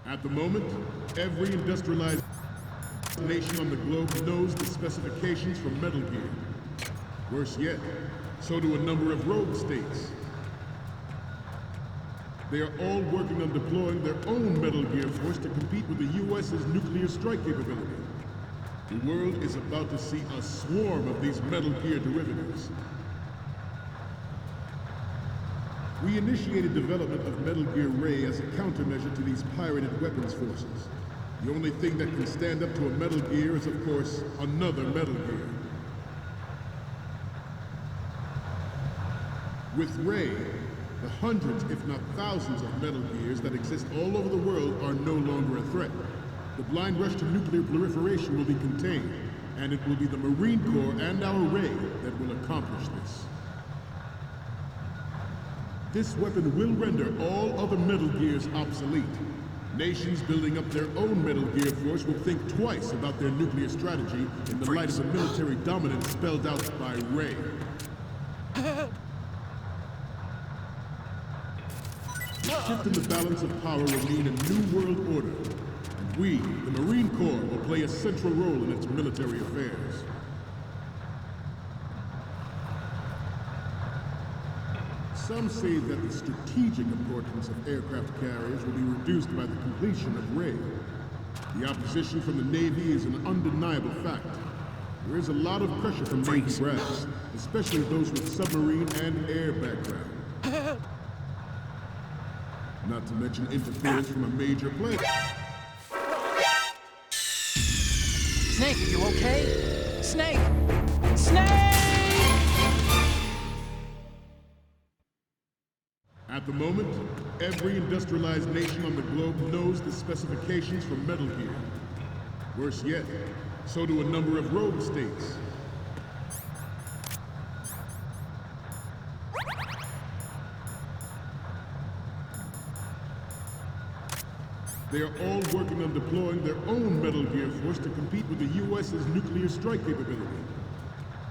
At the moment, every industrialized nation on the globe knows the specifications for Metal Gear. Worse yet, so do a number of rogue states. They are all working on deploying their own Metal Gear force to compete with the US's nuclear strike capability. The world is about to see a swarm of these Metal Gear derivatives. We initiated development of Metal Gear Ray as a countermeasure to these pirated weapons forces. The only thing that can stand up to a Metal Gear is, of course, another Metal Gear. With Ray, the hundreds, if not thousands, of Metal Gears that exist all over the world are no longer a threat. The blind rush to nuclear proliferation will be contained, and it will be the Marine Corps and our Ray that will accomplish this. This weapon will render all other Metal Gears obsolete. Nations building up their own Metal Gear force will think twice about their nuclear strategy in the light of the military dominance spelled out by Ray. The shift in the balance of power will mean a new world order, and we, the Marine Corps, will play a central role in its military affairs. Some say that the strategic importance of aircraft carriers will be reduced by the completion of Ray. The opposition from the Navy is an undeniable fact. There is a lot of pressure from Navy brass, especially those with submarine and air background. Not to mention interference from a major player. Snake, are you okay? Snake! Snake! At the moment, every industrialized nation on the globe knows the specifications for Metal Gear. Worse yet, so do a number of rogue states. They are all working on deploying their own Metal Gear force to compete with the US's nuclear strike capability.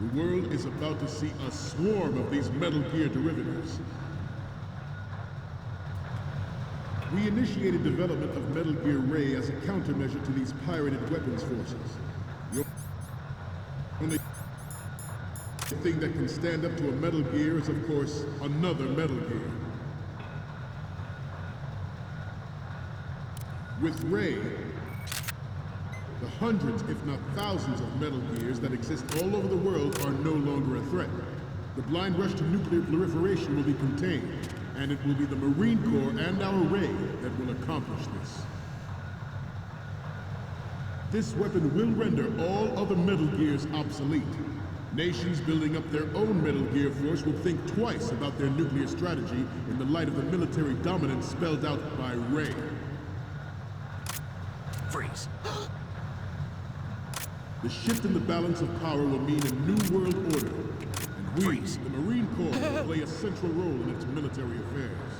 The world is about to see a swarm of these Metal Gear derivatives. We initiated development of Metal Gear Ray as a countermeasure to these pirated weapons forces. The only thing that can stand up to a Metal Gear is, of course, another Metal Gear. With Ray, the hundreds, if not thousands, of Metal Gears that exist all over the world are no longer a threat. The blind rush to nuclear proliferation will be contained, and it will be the Marine Corps and our Ray that will accomplish this. This weapon will render all other Metal Gears obsolete. Nations building up their own Metal Gear force will think twice about their nuclear strategy in the light of the military dominance spelled out by Ray. Freeze. The shift in the balance of power will mean a new world order, and we, the Marine Corps, will play a central role in its military affairs.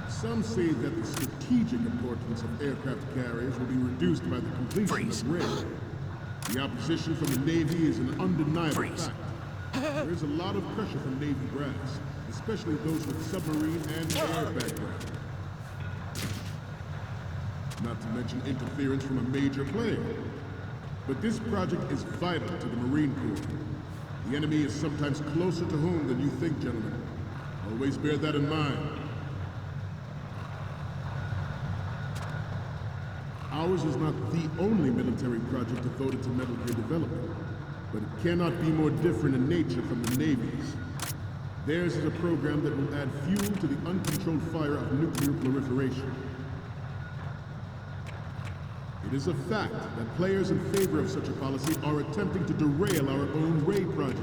Some say that the strategic importance of aircraft carriers will be reduced by the completion of Ray. The opposition from the Navy is an undeniable fact. There is a lot of pressure from Navy brass, especially those with submarine and air background. Not to mention interference from a major player. But this project is vital to the Marine Corps. The enemy is sometimes closer to home than you think, gentlemen. Always bear that in mind. Ours is not the only military project devoted to Metal Gear development, but it cannot be more different in nature from the Navy's. Theirs is a program that will add fuel to the uncontrolled fire of nuclear proliferation. It is a fact that players in favor of such a policy are attempting to derail our own Ray project.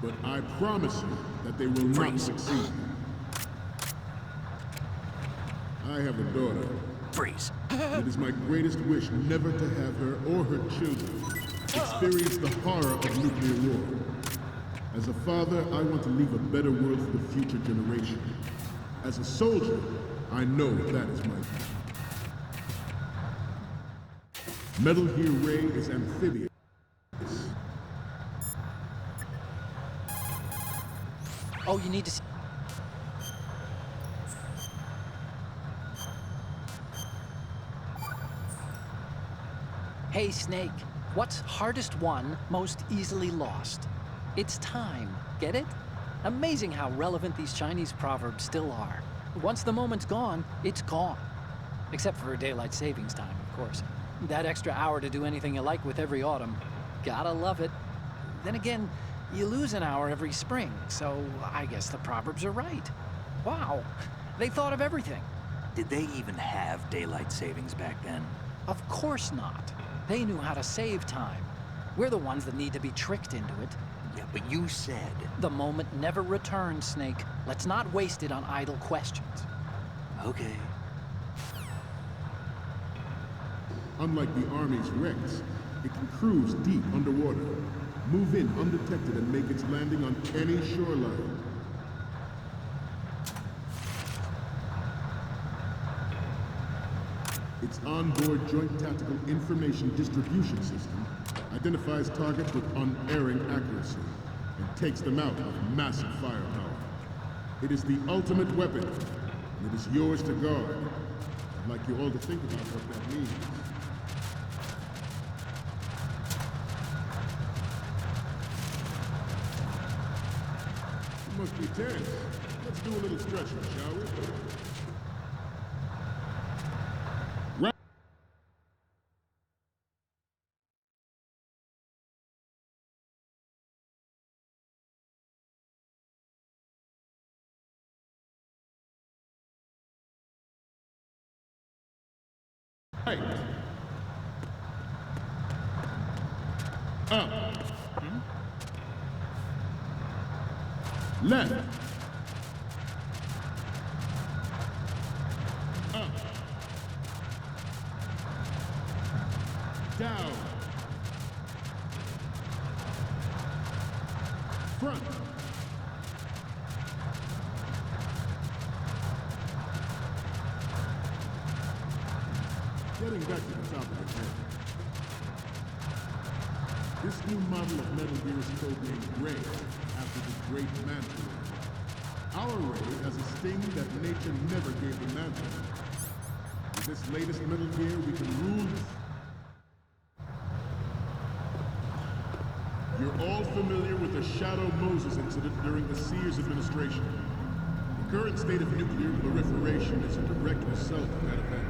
But I promise you that they will not succeed. I have a daughter. Freeze. It is my greatest wish never to have her or her children experience the horror of nuclear war. As a father, I want to leave a better world for the future generation. As a soldier, I know that is my duty. Metal Gear Ray is amphibious. Oh, you need to see. Hey, Snake, what's hardest won, most easily lost? It's time, get it? Amazing how relevant these Chinese proverbs still are. Once the moment's gone, it's gone. Except for daylight savings time, of course. That extra hour to do anything you like with every autumn. Gotta love it. Then again, you lose an hour every spring, so I guess the proverbs are right. Wow, they thought of everything. Did they even have daylight savings back then? Of course not. They knew how to save time. We're the ones that need to be tricked into it. Yeah, but you said... The moment never returns, Snake. Let's not waste it on idle questions. Okay. Unlike the Army's wrecks, it can cruise deep underwater, move in undetected and make its landing on any shoreline. Its onboard Joint Tactical Information Distribution System identifies targets with unerring accuracy and takes them out with massive firepower. It is the ultimate weapon, and it is yours to guard. I'd like you all to think about what that means. You must be tense. Let's do a little stretching, shall we? Right. Up. Left. Up. Down. Front. Getting back to the top of the head. This new model of Metal Gear is codenamed Ray, after the great Manta Ray. Our Ray has a sting that nature never gave the Manta. With this latest Metal Gear, we can rule. You're all familiar with the Shadow Moses incident during the Sears administration. The current state of nuclear proliferation is a direct result of that event.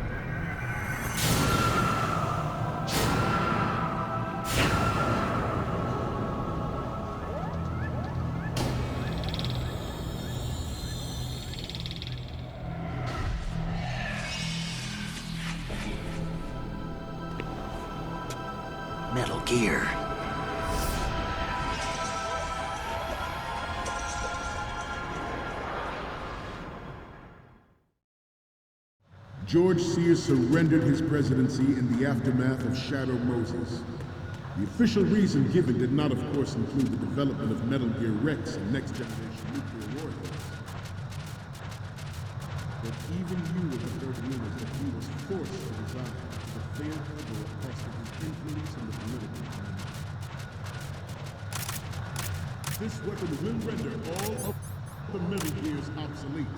Metal Gear. George Sears surrendered his presidency in the aftermath of Shadow Moses. The official reason given did not, of course, include the development of Metal Gear Rex and next-generation nuclear warheads. But even you would have heard rumors that he was forced to resign to the failed cover of possible influence in the political climate. This weapon will render all of the Metal Gears obsolete.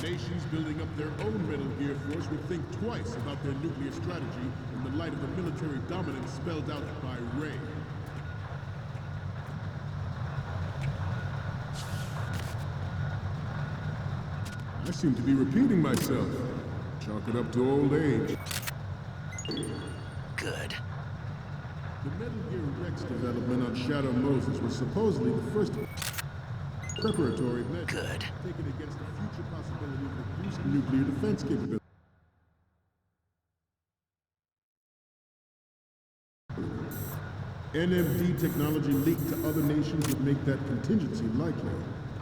Nations building up their own Metal Gear force would think twice about their nuclear strategy in the light of the military dominance spelled out by Ray. I seem to be repeating myself. Chalk it up to old age. Good. The Metal Gear Rex development on Shadow Moses was supposedly the first preparatory measure taken against the future possibility of reduced nuclear defense capability. NMD technology leaked to other nations would make that contingency likely.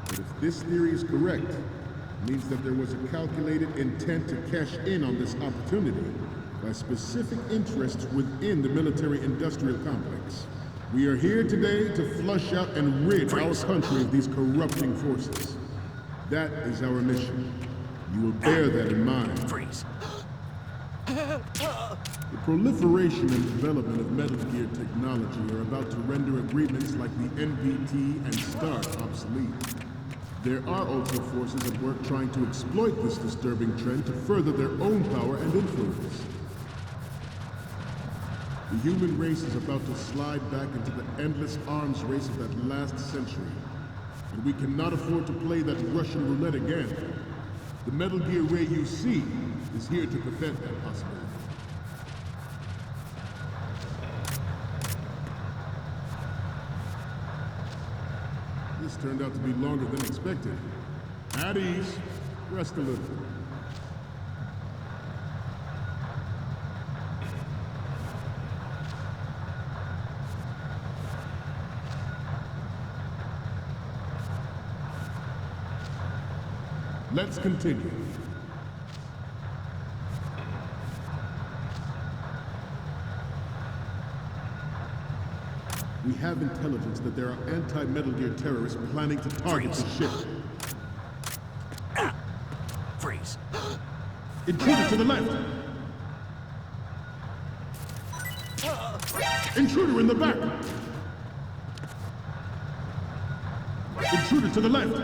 But if this theory is correct, it means that there was a calculated intent to cash in on this opportunity by specific interests within the military-industrial complex. We are here today to flush out and rid our country of these corrupting forces. That is our mission. You will bear that in mind. Freeze. The proliferation and development of Metal Gear technology are about to render agreements like the NPT and START obsolete. There are also forces at work trying to exploit this disturbing trend to further their own power and influence. The human race is about to slide back into the endless arms race of that last century. And we cannot afford to play that Russian roulette again. The Metal Gear Ray you see is here to prevent that possibility. This turned out to be longer than expected. At ease. Rest a little. Let's continue. We have intelligence that there are anti-Metal Gear terrorists planning to target the ship. Freeze. Intruder to the left! Intruder in the back! Intruder to the left!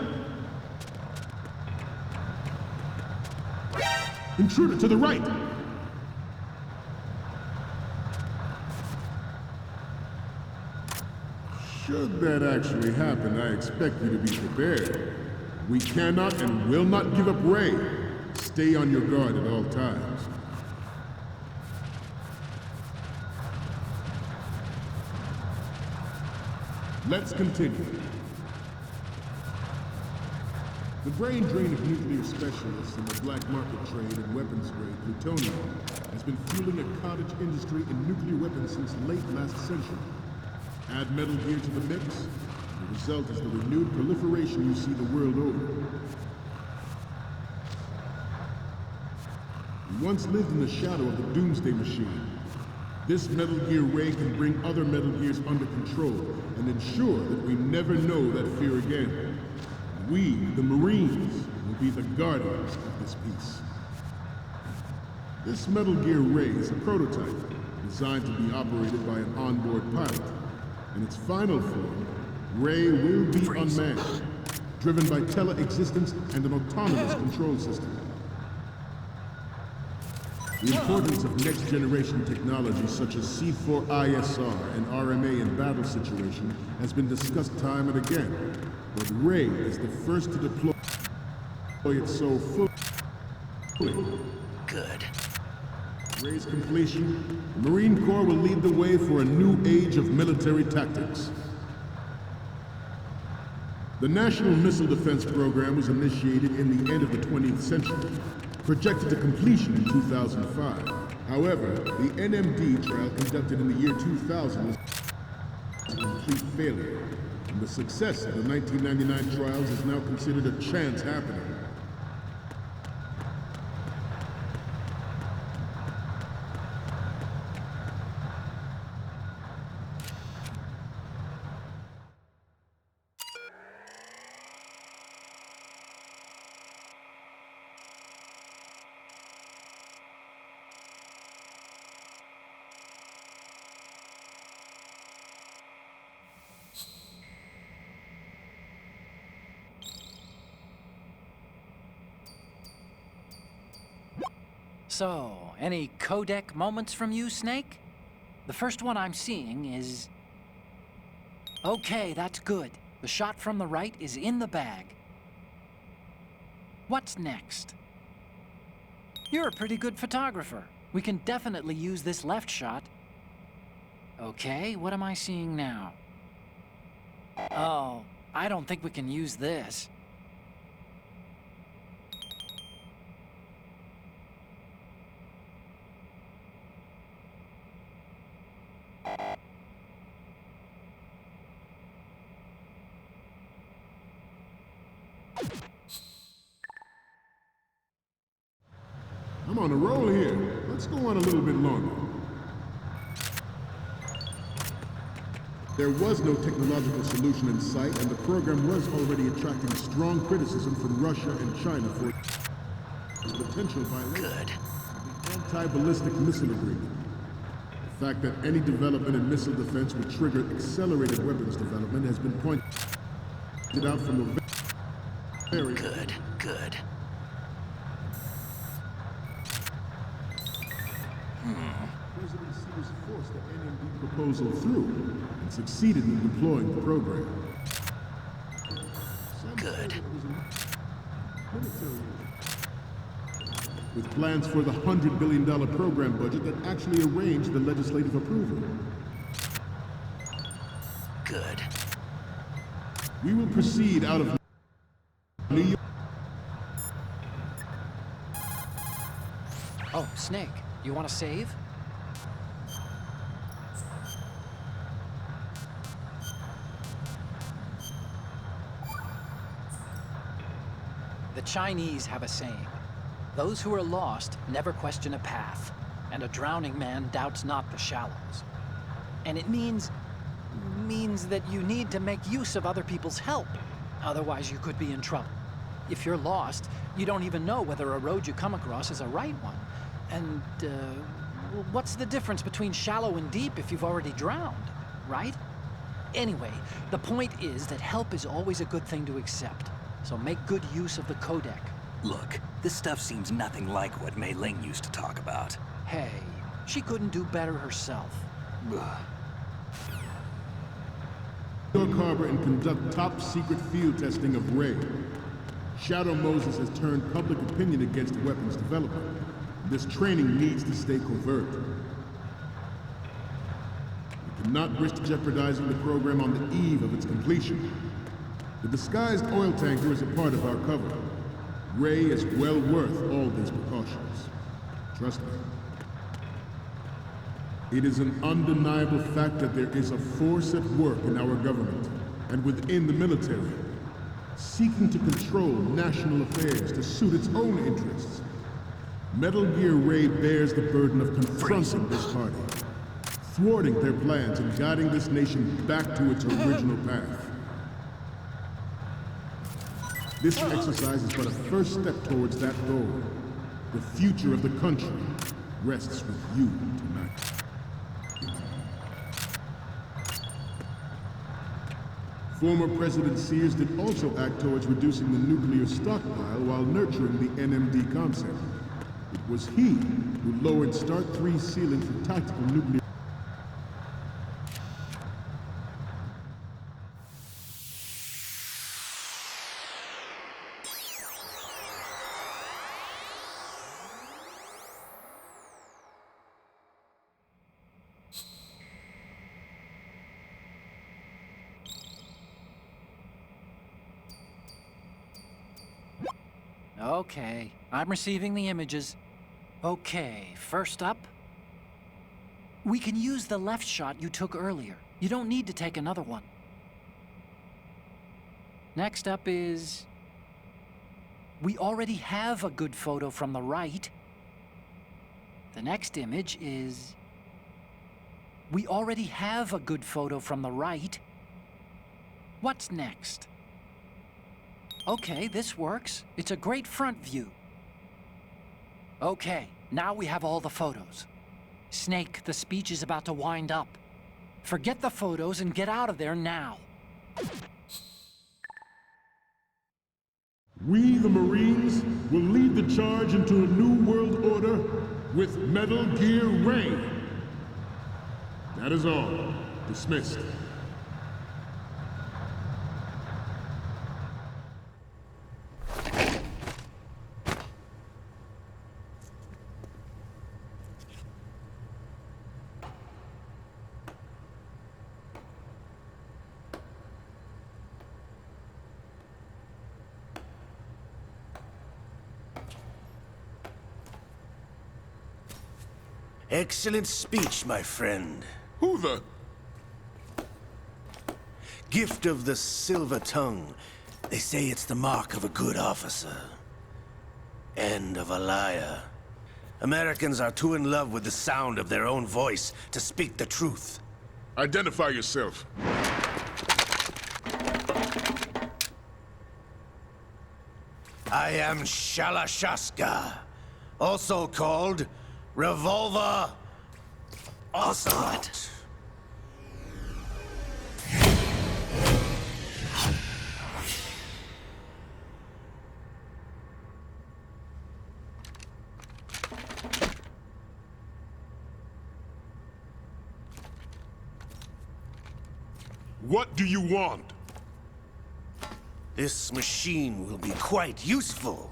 Intruder to the right! Should that actually happen, I expect you to be prepared. We cannot and will not give up Ray. Stay on your guard at all times. Let's continue. The brain drain of nuclear specialists in the black market trade in weapons-grade plutonium has been fueling a cottage industry in nuclear weapons since late last century. Add Metal Gear to the mix, the result is the renewed proliferation you see the world over. We once lived in the shadow of the Doomsday Machine. This Metal Gear Ray can bring other Metal Gears under control and ensure that we never know that fear again. We, the Marines, will be the guardians of this peace. This Metal Gear Ray is a prototype, designed to be operated by an onboard pilot. In its final form, Ray will be unmanned, driven by tele-existence and an autonomous control system. The importance of next-generation technology such as C4ISR and RMA in battle situation has been discussed time and again, but Ray is the first to deploy it so fully. Good. Ray's completion, the Marine Corps will lead the way for a new age of military tactics. The National Missile Defense Program was initiated in the end of the 20th century, projected to completion in 2005. However, the NMD trial conducted in the year 2000 was a complete failure, and the success of the 1999 trials is now considered a chance happening. So, any codec moments from you, Snake? The first one I'm seeing is... Okay, that's good. The shot from the right is in the bag. What's next? You're a pretty good photographer. We can definitely use this left shot. Okay, what am I seeing now? Oh, I don't think we can use this. I'm on a roll here. Let's go on a little bit longer. There was no technological solution in sight, and the program was already attracting strong criticism from Russia and China for its potential violation of the anti-ballistic missile agreement. The fact that any development in missile defense would trigger accelerated weapons development has been pointed out from the very... Good. President was forced the NMD proposal through and succeeded in deploying the program. Good. With plans for the $100 billion program budget that actually arranged the legislative approval. Good. We will proceed out of New York. Oh, Snake, you want to save? The Chinese have a saying. Those who are lost never question a path, and a drowning man doubts not the shallows. And it means that you need to make use of other people's help. Otherwise, you could be in trouble. If you're lost, you don't even know whether a road you come across is a right one. And, what's the difference between shallow and deep if you've already drowned, right? Anyway, the point is that help is always a good thing to accept. So make good use of the codec. Look, this stuff seems nothing like what Mei Ling used to talk about. Hey, she couldn't do better herself. Ugh. New York Harbor and conduct top-secret field testing of Ray. Shadow Moses has turned public opinion against weapons development. This training needs to stay covert. We cannot risk jeopardizing the program on the eve of its completion. The disguised oil tanker is a part of our cover. Ray is well worth all these precautions. Trust me. It is an undeniable fact that there is a force at work in our government and within the military, seeking to control national affairs to suit its own interests. Metal Gear Ray bears the burden of confronting this party, thwarting their plans and guiding this nation back to its original path. This exercise is but a first step towards that goal. The future of the country rests with you tonight. Former President Sears did also act towards reducing the nuclear stockpile while nurturing the NMD concept. It was he who lowered Start 3's ceiling for tactical nuclear. Okay, I'm receiving the images. Okay, first up. We can use the left shot you took earlier. You don't need to take another one. Next up is... we already have a good photo from the right. The next image is... we already have a good photo from the right. What's next? Okay, this works. It's a great front view. Okay, now we have all the photos. Snake, the speech is about to wind up. Forget the photos and get out of there now. We, the Marines, will lead the charge into a new world order with Metal Gear Ray. That is all. Dismissed. Excellent speech, my friend. Who the? Gift of the silver tongue. They say it's the mark of a good officer. And of a liar. Americans are too in love with the sound of their own voice to speak the truth. Identify yourself. I am Shalashaska, also called Revolver Ocelot. What do you want? This machine will be quite useful.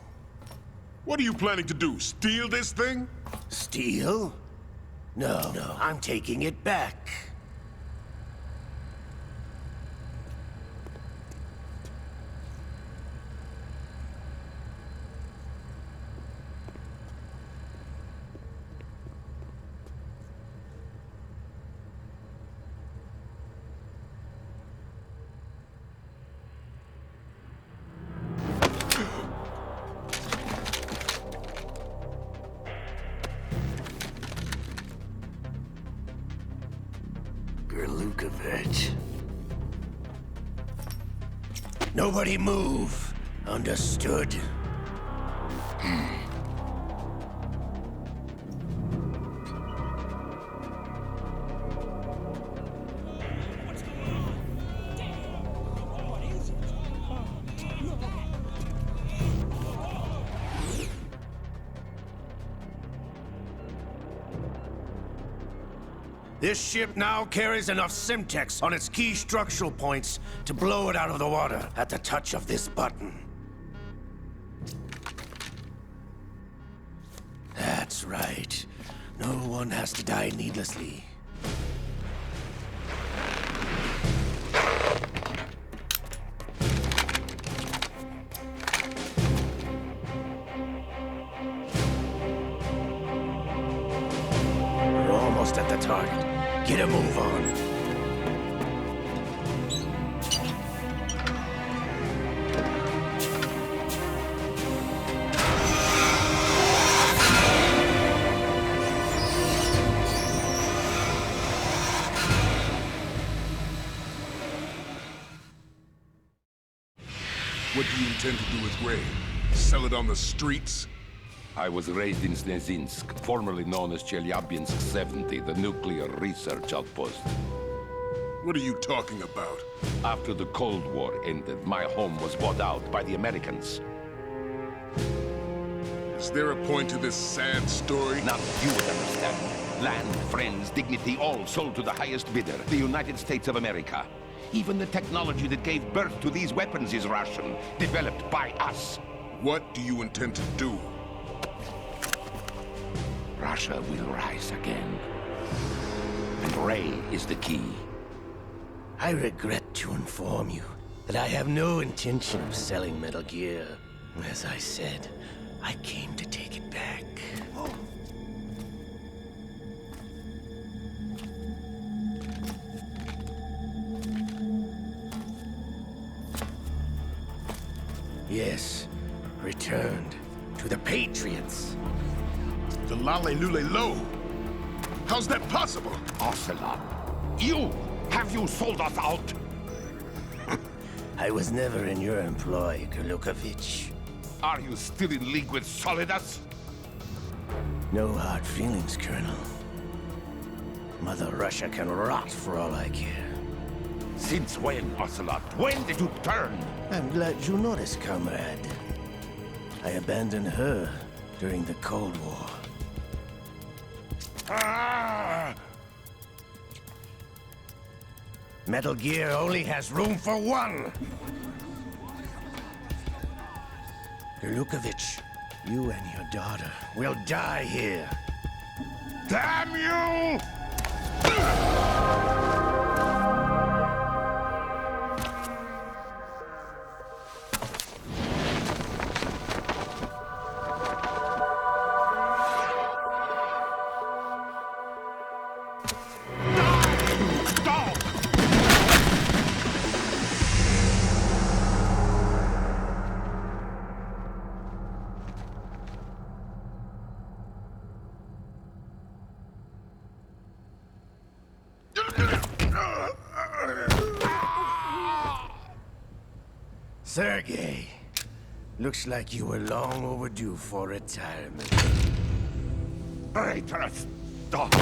What are you planning to do? Steal this thing? Steal? No, I'm taking it back. Nobody move. Understood? This ship now carries enough Simtex on its key structural points to blow it out of the water at the touch of this button. That's right. No one has to die needlessly. We're almost at the target. Get a move on. What do you intend to do with Ray? Sell it on the streets? I was raised in Snezinsk, formerly known as Chelyabinsk 70, the nuclear research outpost. What are you talking about? After the Cold War ended, my home was bought out by the Americans. Is there a point to this sad story? None you would understand. Land, friends, dignity, all sold to the highest bidder, the United States of America. Even the technology that gave birth to these weapons is Russian, developed by us. What do you intend to do? Russia will rise again. And Ray is the key. I regret to inform you that I have no intention of selling Metal Gear. As I said, I came to take it back. Yes, returned to the Patriots. The Lale Lule Lo? How's that possible? Ocelot, have you sold us out? I was never in your employ, Kurlukovich. Are you still in league with Solidus? No hard feelings, Colonel. Mother Russia can rot for all I care. Since when, Ocelot? When did you turn? I'm glad you noticed, comrade. I abandoned her during the Cold War. Ah! Metal Gear only has room for one! Kurlukovich, you and your daughter will die here. Damn you! Sergei, looks like you were long overdue for retirement. Traitorous dog!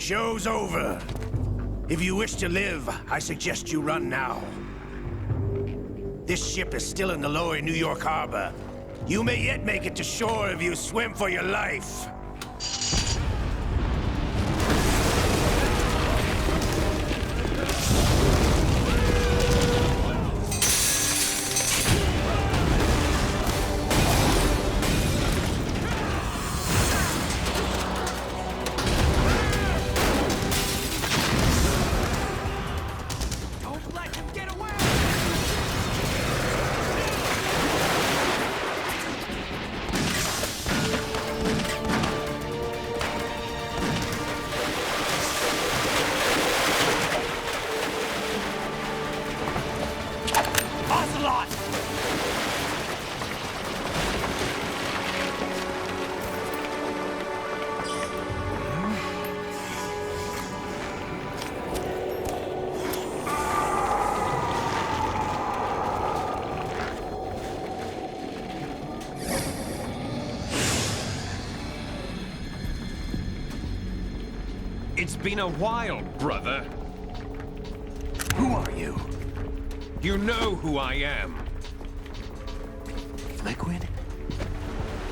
Show's over. If you wish to live, I suggest you run now. This ship is still in the lower New York harbor. You may yet make it to shore if you swim for your life. It's been a while, brother. Who are you? You know who I am. Liquid?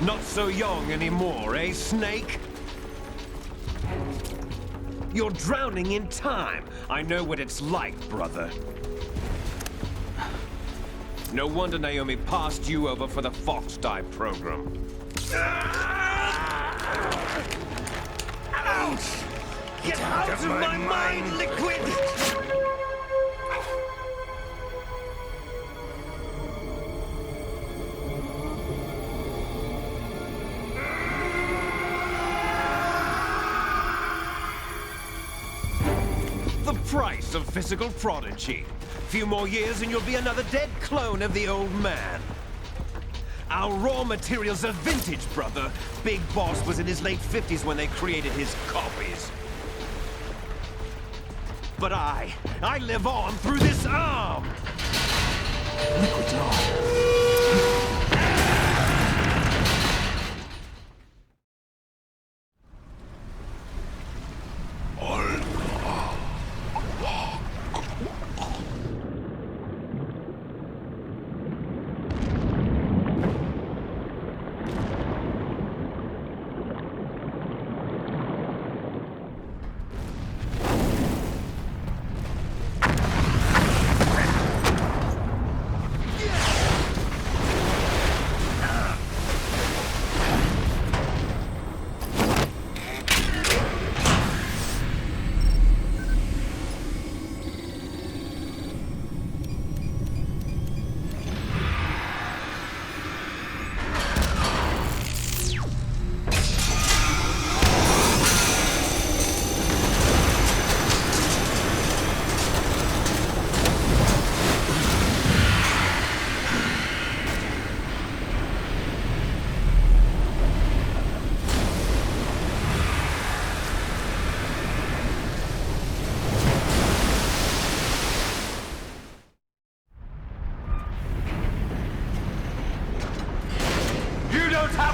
Not so young anymore, eh, Snake? You're drowning in time. I know what it's like, brother. No wonder Naomi passed you over for the Fox Die program. Ouch! Get out of my mind, Liquid! The price of physical prodigy. Few more years and you'll be another dead clone of the old man. Our raw materials are vintage, brother. Big Boss was in his late 50s when they created his copies. But I live on through this arm! Liquid's on.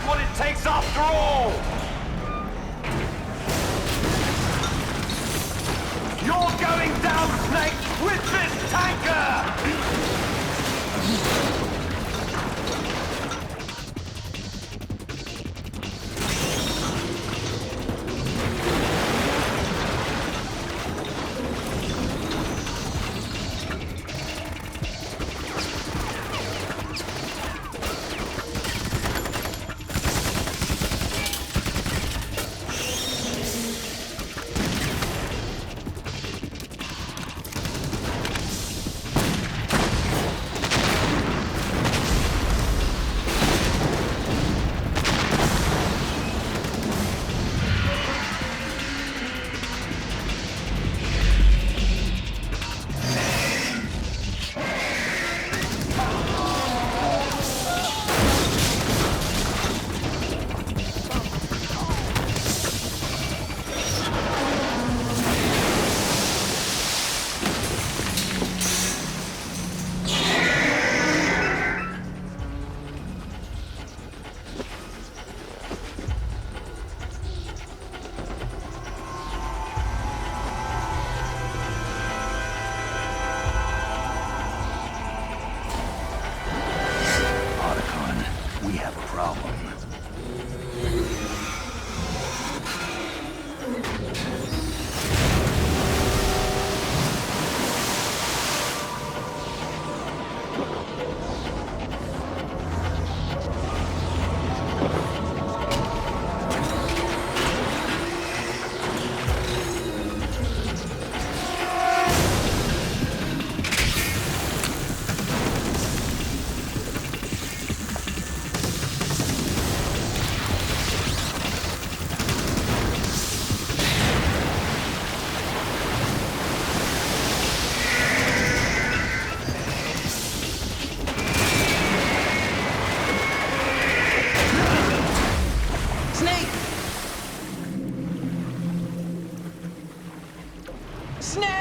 What it takes after all! You're going down, Snake, with this tanker! Snake!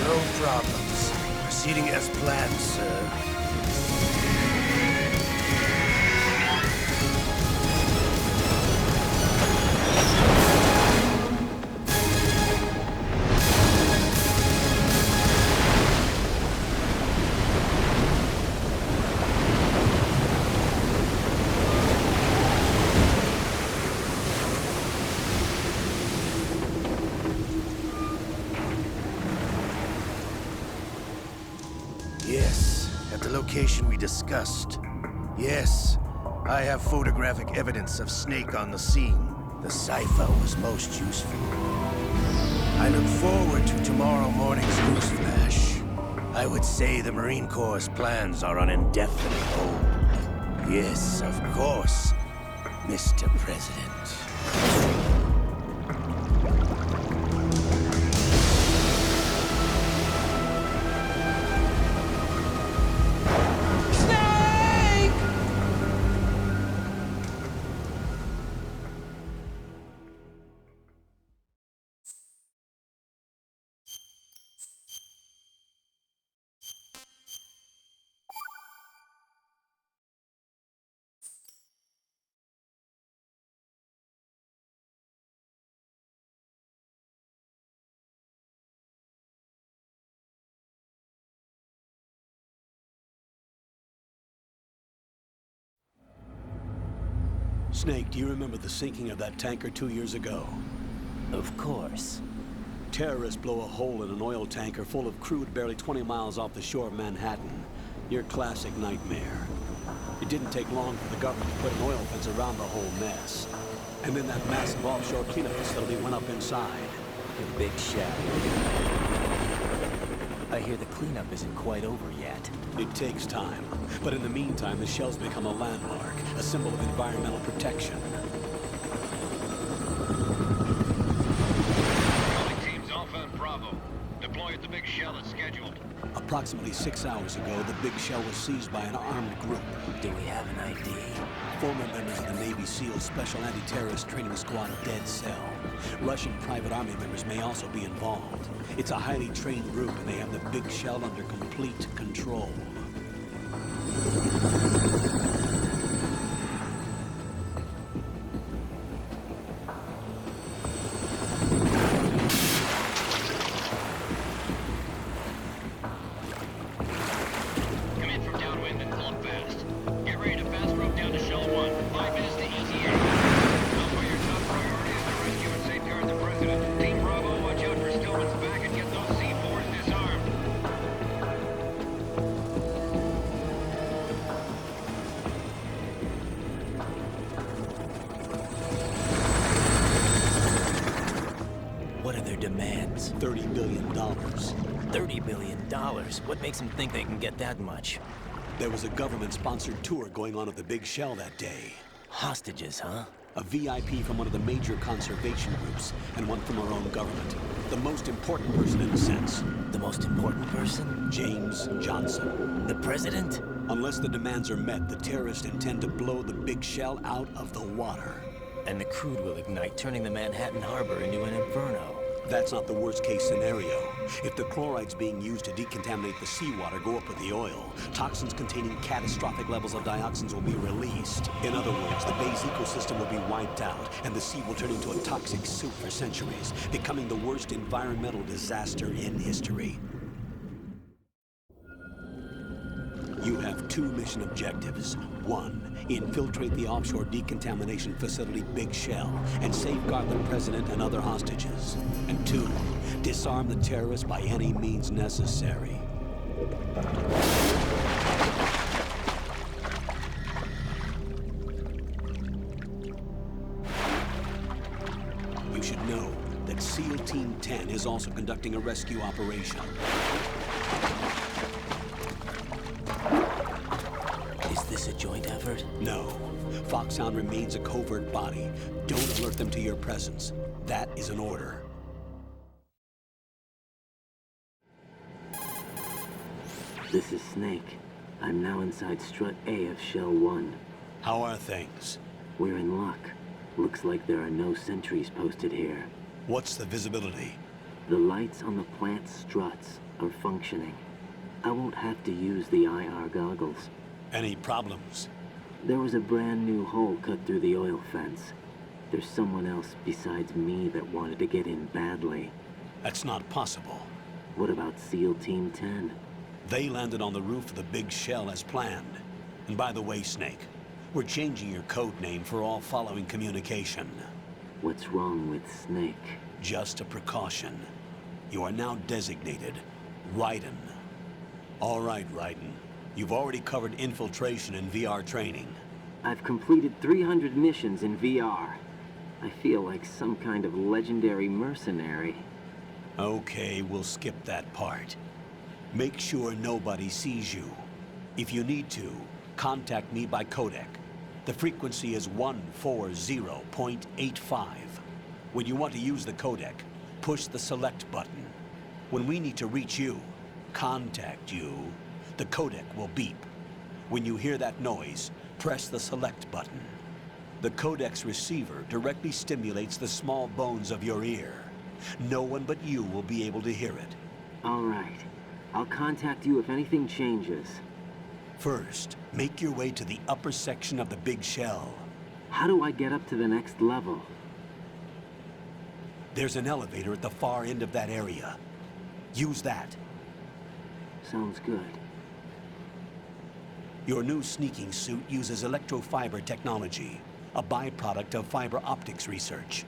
No problems. Proceeding as planned, sir. Yes, at the location we discussed. Yes, I have photographic evidence of Snake on the scene. The cipher was most useful. I look forward to tomorrow morning's news flash. I would say the Marine Corps' plans are on indefinite hold. Yes, of course, Mr. President. Snake, do you remember the sinking of that tanker 2 years ago? Of course. Terrorists blow a hole in an oil tanker full of crude barely 20 miles off the shore of Manhattan. Your classic nightmare. It didn't take long for the government to put an oil fence around the whole mess. And then that massive offshore cleanup facility went up inside. The big shell. I hear the cleanup isn't quite over yet. It takes time. But in the meantime, the shell's become a landmark, a symbol of environmental protection. Calling teams Alpha and Bravo. Deploy at the big shell as scheduled. Approximately 6 hours ago, the big shell was seized by an armed group. Do we have an ID? Former members of the Navy SEALs Special Anti-Terrorist Training Squad Dead Cell. Russian private army members may also be involved. It's a highly trained group, and they have the big shell under complete control. Come in from downwind and pull up fast. Get ready to fast rope down to Shell 1. 5 minutes to ETA. Alpha, your top priority is to rescue and safeguard the President. Team Bravo, watch out for Stillman's back and get those C4s disarmed. What are their demands? $30 billion. $30 billion? What makes them think they can get that much? There was a government-sponsored tour going on at the big shell that day. Hostages, huh? A VIP from one of the major conservation groups, and one from our own government. The most important person in a sense. The most important person? James Johnson. The President? Unless the demands are met, the terrorists intend to blow the big shell out of the water. And the crude will ignite, turning the Manhattan Harbor into an inferno. That's not the worst-case scenario. If the chlorides being used to decontaminate the seawater go up with the oil, toxins containing catastrophic levels of dioxins will be released. In other words, the bay's ecosystem will be wiped out, and the sea will turn into a toxic soup for centuries, becoming the worst environmental disaster in history. You have 2 mission objectives. 1, infiltrate the offshore decontamination facility Big Shell and safeguard the president and other hostages. And 2, disarm the terrorists by any means necessary. You should know that SEAL Team 10 is also conducting a rescue operation. Is this a joint effort? No. Foxhound remains a covert body. Don't alert them to your presence. That is an order. This is Snake. I'm now inside Strut A of Shell 1. How are things? We're in luck. Looks like there are no sentries posted here. What's the visibility? The lights on the plant struts are functioning. I won't have to use the IR goggles. Any problems? There was a brand new hole cut through the oil fence. There's someone else besides me that wanted to get in badly. That's not possible. What about SEAL Team 10? They landed on the roof of the Big Shell as planned. And by the way, Snake, we're changing your code name for all following communication. What's wrong with Snake? Just a precaution. You are now designated Raiden. All right, Raiden. You've already covered infiltration and VR training. I've completed 300 missions in VR. I feel like some kind of legendary mercenary. Okay, we'll skip that part. Make sure nobody sees you. If you need to, contact me by codec. The frequency is 140.85. When you want to use the codec, push the select button. When we need to reach you, contact you, the codec will beep. When you hear that noise, press the select button. The codec's receiver directly stimulates the small bones of your ear. No one but you will be able to hear it. All right. I'll contact you if anything changes. First, make your way to the upper section of the Big Shell. How do I get up to the next level? There's an elevator at the far end of that area. Use that. Sounds good. Your new sneaking suit uses electrofiber technology, a byproduct of fiber optics research.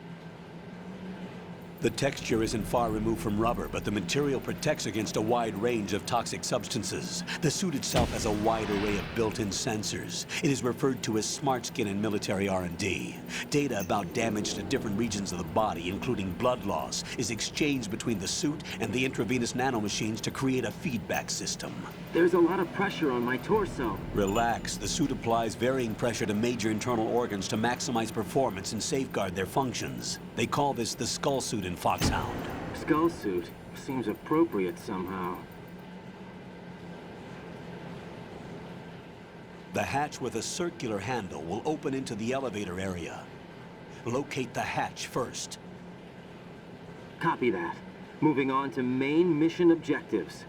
The texture isn't far removed from rubber, but the material protects against a wide range of toxic substances. The suit itself has a wide array of built-in sensors. It is referred to as smart skin in military R&D. Data about damage to different regions of the body, including blood loss, is exchanged between the suit and the intravenous nanomachines to create a feedback system. There's a lot of pressure on my torso. Relax. The suit applies varying pressure to major internal organs to maximize performance and safeguard their functions. They call this the skull suit in Foxhound. Skull suit seems appropriate somehow. The hatch with a circular handle will open into the elevator area. Locate the hatch first. Copy that. Moving on to main mission objectives.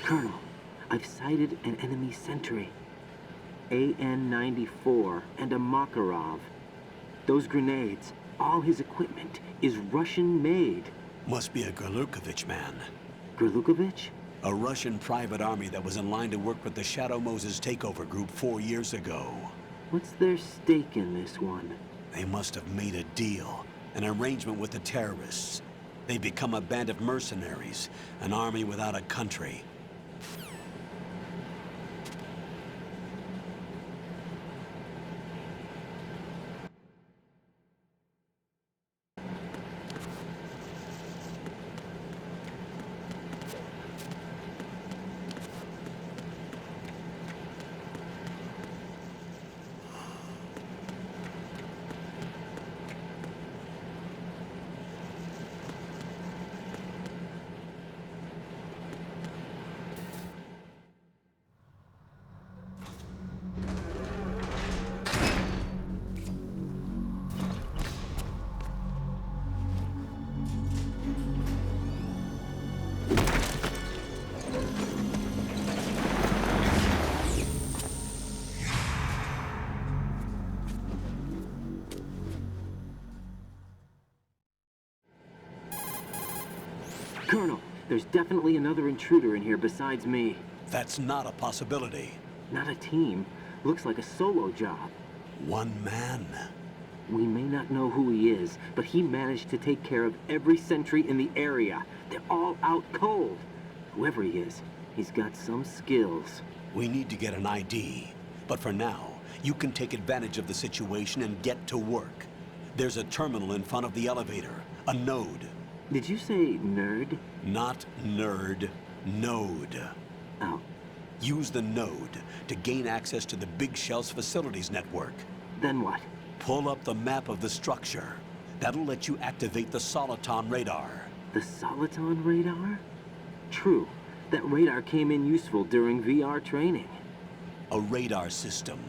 Colonel, I've sighted an enemy sentry. AN-94 and a Makarov. Those grenades, all his equipment, is Russian-made. Must be a Gerlukovich man. Gerlukovich? A Russian private army that was in line to work with the Shadow Moses takeover group 4 years ago. What's their stake in this one? They must have made a deal, an arrangement with the terrorists. They've become a band of mercenaries, an army without a country. Colonel, there's definitely another intruder in here besides me. That's not a possibility. Not a team. Looks like a solo job. One man. We may not know who he is, but he managed to take care of every sentry in the area. They're all out cold. Whoever he is, he's got some skills. We need to get an ID. But for now, you can take advantage of the situation and get to work. There's a terminal in front of the elevator. A node. Did you say nerd? Not nerd. Node. Oh. Use the node to gain access to the Big Shell's facilities network. Then what? Pull up the map of the structure. That'll let you activate the Soliton radar. The Soliton radar? True. That radar came in useful during VR training. A radar system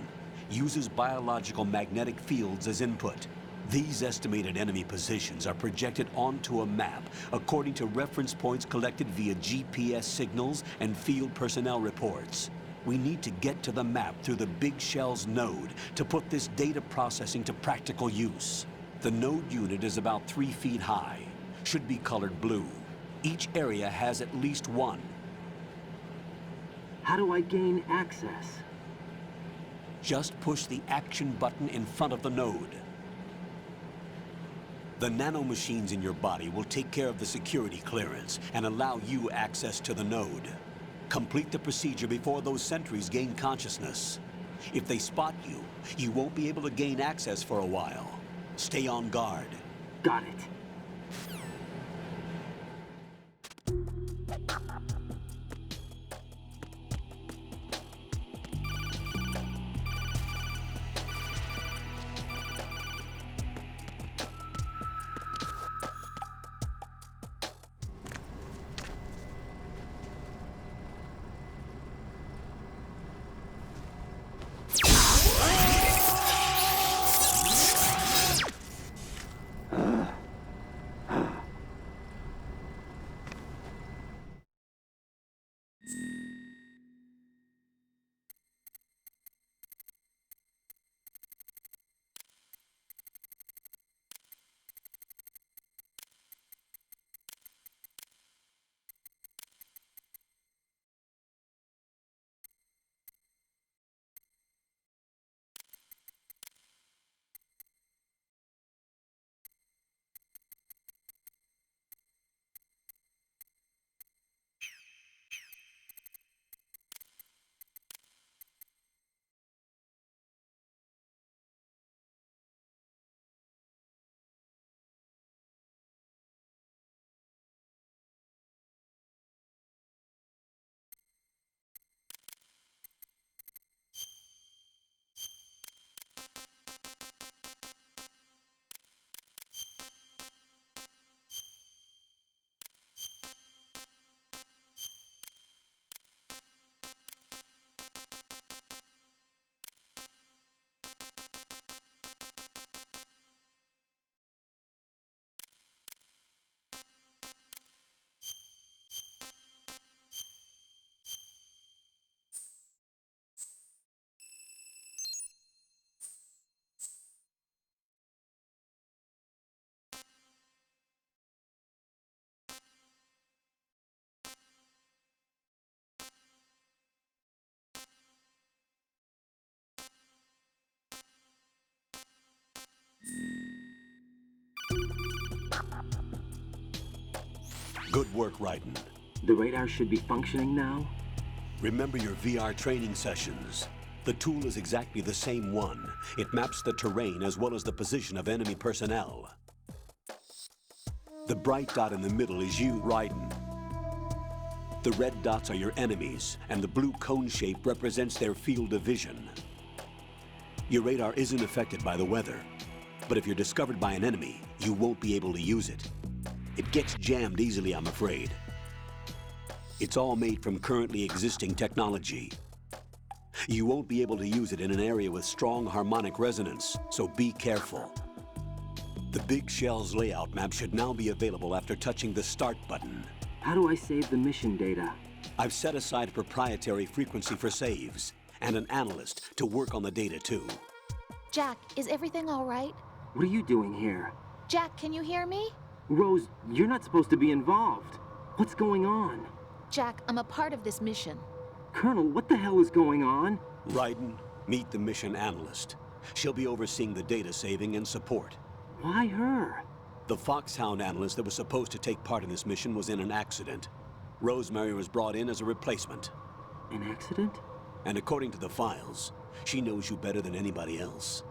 uses biological magnetic fields as input. These estimated enemy positions are projected onto a map according to reference points collected via GPS signals and field personnel reports. We need to get to the map through the Big Shell's node to put this data processing to practical use. The node unit is about 3 feet high, should be colored blue. Each area has at least one. How do I gain access? Just push the action button in front of the node. The nanomachines in your body will take care of the security clearance and allow you access to the node. Complete the procedure before those sentries gain consciousness. If they spot you, you won't be able to gain access for a while. Stay on guard. Got it. Good work, Raiden. The radar should be functioning now? Remember your VR training sessions. The tool is exactly the same one. It maps the terrain as well as the position of enemy personnel. The bright dot in the middle is you, Raiden. The red dots are your enemies, and the blue cone shape represents their field of vision. Your radar isn't affected by the weather, but if you're discovered by an enemy, you won't be able to use it. It gets jammed easily, I'm afraid. It's all made from currently existing technology. You won't be able to use it in an area with strong harmonic resonance, so be careful. The Big Shell's layout map should now be available after touching the Start button. How do I save the mission data? I've set aside a proprietary frequency for saves, and an analyst to work on the data too. Jack, is everything all right? What are you doing here? Jack, can you hear me? Rose, you're not supposed to be involved. What's going on? Jack, I'm a part of this mission. Colonel, what the hell is going on? Raiden, meet the mission analyst. She'll be overseeing the data saving and support. Why her? The Foxhound analyst that was supposed to take part in this mission was in an accident. Rosemary was brought in as a replacement. An accident? And according to the files, she knows you better than anybody else.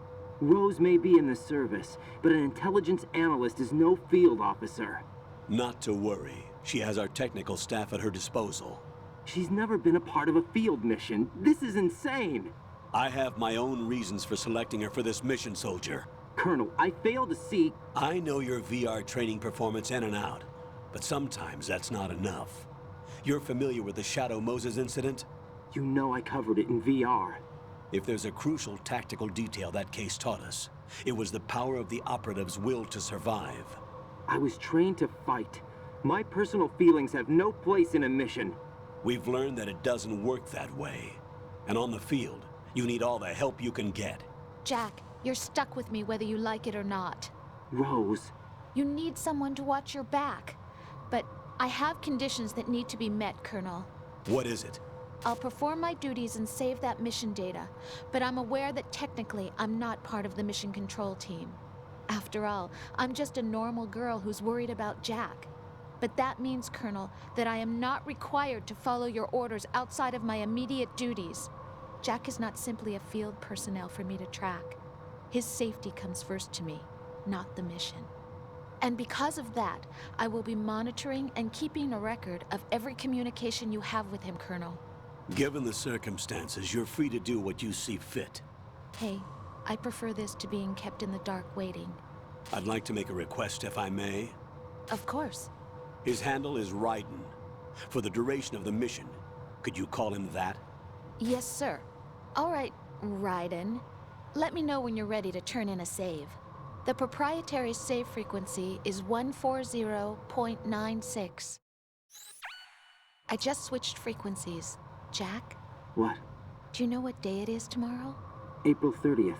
Rose may be in the service, but an intelligence analyst is no field officer. Not to worry. She has our technical staff at her disposal. She's never been a part of a field mission. This is insane. I have my own reasons for selecting her for this mission, soldier. Colonel, I fail to see... I know your VR training performance in and out, but sometimes that's not enough. You're familiar with the Shadow Moses incident? You know I covered it in VR. If there's a crucial tactical detail that case taught us, it was the power of the operative's will to survive. I was trained to fight. My personal feelings have no place in a mission. We've learned that it doesn't work that way. And on the field, you need all the help you can get. Jack, you're stuck with me whether you like it or not. Rose. You need someone to watch your back. But I have conditions that need to be met, Colonel. What is it? I'll perform my duties and save that mission data, but I'm aware that technically I'm not part of the mission control team. After all, I'm just a normal girl who's worried about Jack. But that means, Colonel, that I am not required to follow your orders outside of my immediate duties. Jack is not simply a field personnel for me to track. His safety comes first to me, not the mission. And because of that, I will be monitoring and keeping a record of every communication you have with him, Colonel. Given the circumstances, you're free to do what you see fit. Hey, I prefer this to being kept in the dark waiting. I'd like to make a request, if I may. Of course. His handle is Raiden. For the duration of the mission, could you call him that? Yes, sir. All right, Raiden. Let me know when you're ready to turn in a save. The proprietary save frequency is 140.96. I just switched frequencies. Jack? What? Do you know what day it is tomorrow? April 30th.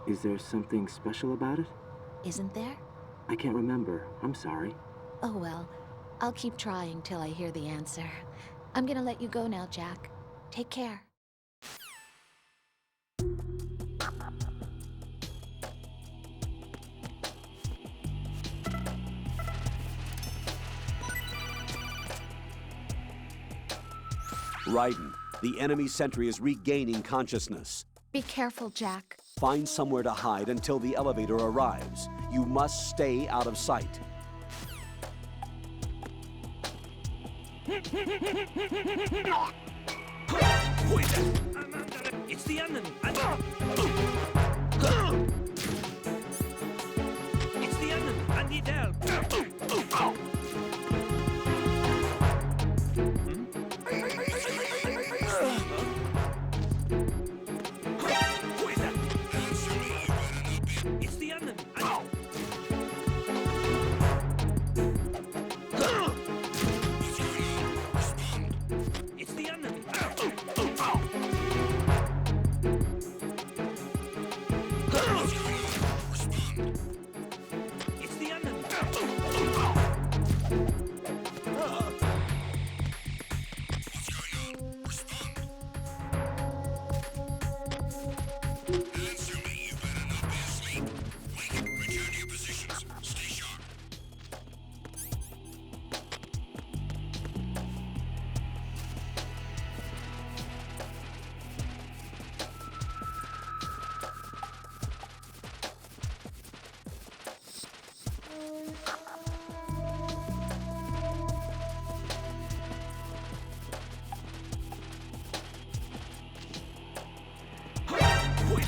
Is there something special about it? Isn't there? I can't remember. I'm sorry. Oh well. I'll keep trying till I hear the answer. I'm gonna let you go now, Jack. Take care. Raiden, the enemy sentry is regaining consciousness. Be careful, Jack. Find somewhere to hide until the elevator arrives. You must stay out of sight. It's the enemy! It's the enemy! I need help! It's the enemy! It's the enemy! It's the enemy!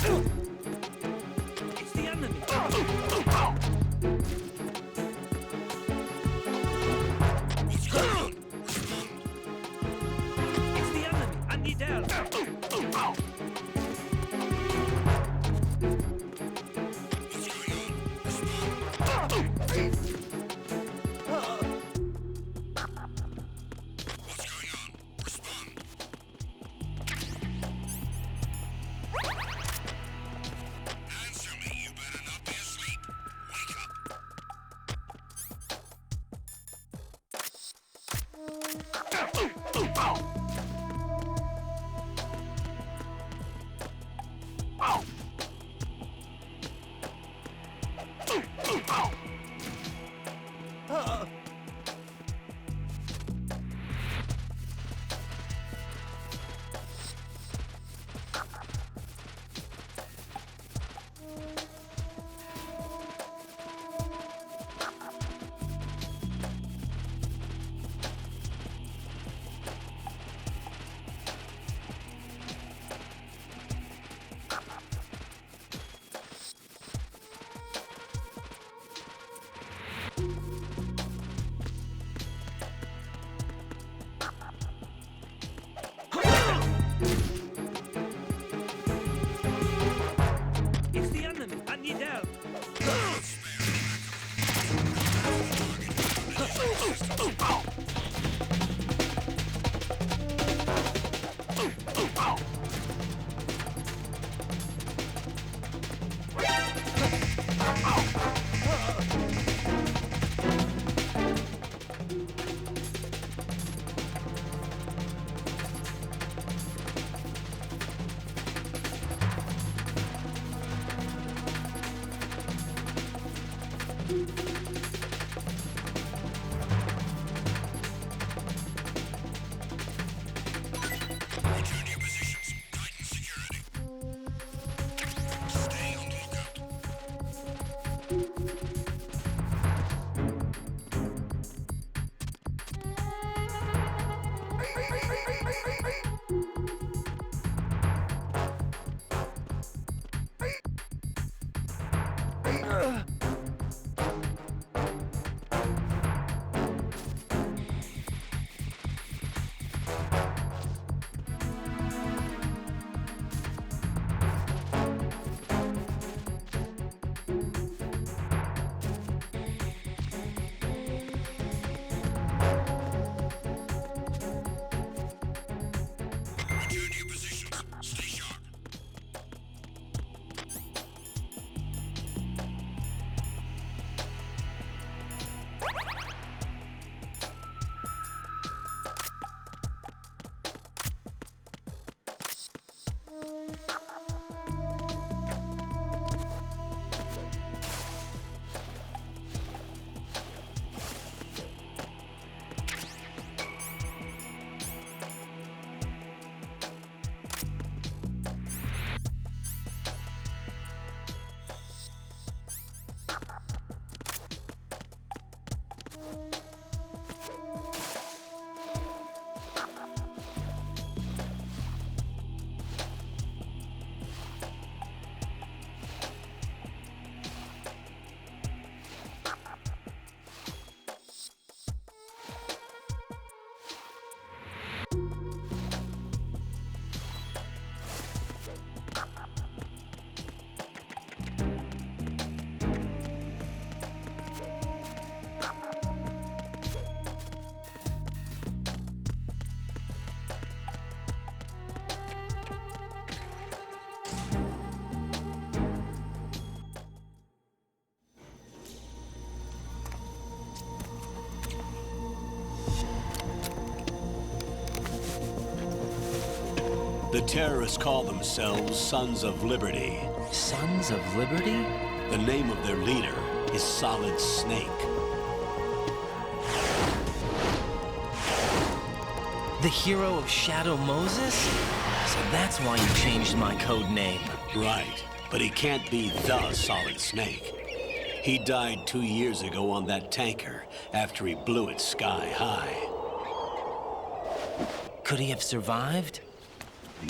It's the enemy! What's going on? It's the enemy! I need help! It's the enemy! I need help! The terrorists call themselves Sons of Liberty. Sons of Liberty? The name of their leader is Solid Snake. The hero of Shadow Moses? So that's why you changed my code name. Right, but he can't be the Solid Snake. He died 2 years ago on that tanker after he blew it sky high. Could he have survived?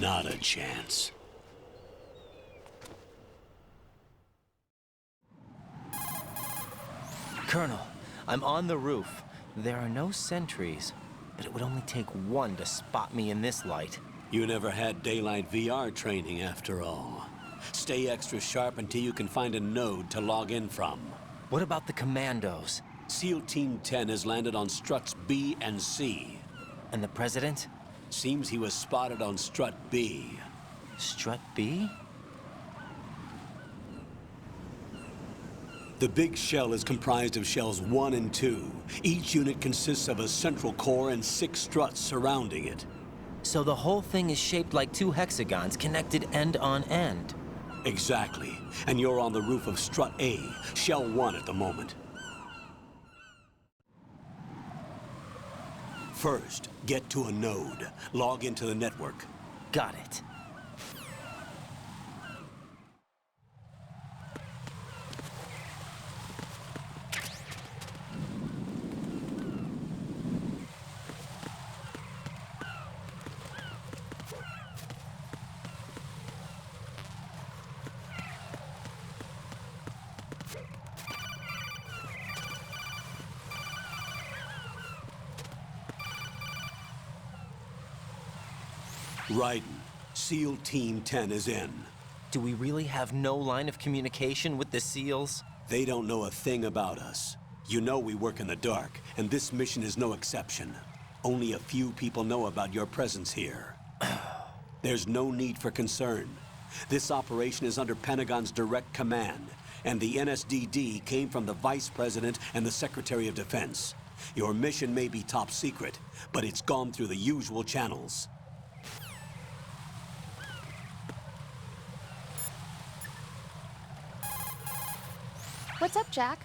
Not a chance. Colonel, I'm on the roof. There are no sentries, but it would only take one to spot me in this light. You never had daylight VR training, after all. Stay extra sharp until you can find a node to log in from. What about the commandos? SEAL Team 10 has landed on struts B and C. And the President? Seems he was spotted on strut B. Strut B? The big shell is comprised of shells 1 and 2. Each unit consists of a central core and 6 struts surrounding it. So the whole thing is shaped like 2 hexagons connected end on end. Exactly. And you're on the roof of strut A, shell 1 at the moment. First, get to a node. Log into the network. Got it. Raiden, SEAL Team 10 is in. Do we really have no line of communication with the SEALs? They don't know a thing about us. You know we work in the dark, and this mission is no exception. Only a few people know about your presence here. There's no need for concern. This operation is under Pentagon's direct command, and the NSDD came from the Vice President and the Secretary of Defense. Your mission may be top secret, but it's gone through the usual channels. What's up, Jack?